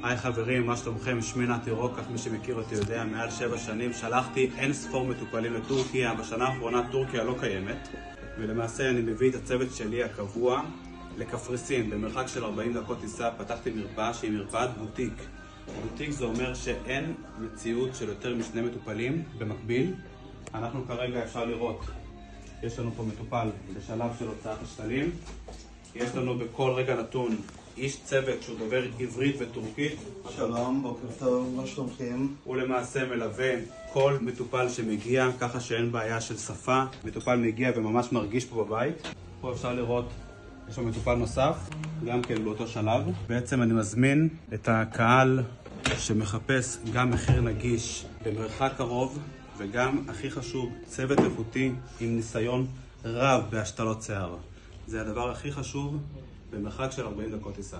היי חברים, מה שלומכם? שמי נתי רוקח, מי שמכיר אותי יודע, מעל 7 שנים שלחתי אין ספור מטופלים לטורקיה. בשנה האחרונה טורקיה לא קיימת, ולמעשה אני מביא את הצוות שלי הקבוע לקפריסין. במרחק של 40 דקות טיסה פתחתי מרפאה שהיא מרפאת בוטיק. בוטיק זה אומר שאין מציאות של יותר משני מטופלים במקביל. אנחנו כרגע אפשר לראות, יש לנו פה מטופל בשלב של הוצאת השתלים. יש לנו בכל רגע נתון איש צוות שהוא דובר עברית וטורקית. שלום, בוקר טוב, מה שלומכם? הוא למעשה מלווה כל מטופל שמגיע, ככה שאין בעיה של שפה. מטופל מגיע וממש מרגיש פה בבית. פה אפשר לראות, יש לו מטופל נוסף, גם כן באותו שלב. בעצם אני מזמין את הקהל שמחפש גם מחיר נגיש במרחק קרוב, וגם הכי חשוב, צוות איכותי עם ניסיון רב בהשתלות שיער. זה הדבר הכי חשוב במרחק של 40 דקות טיסה.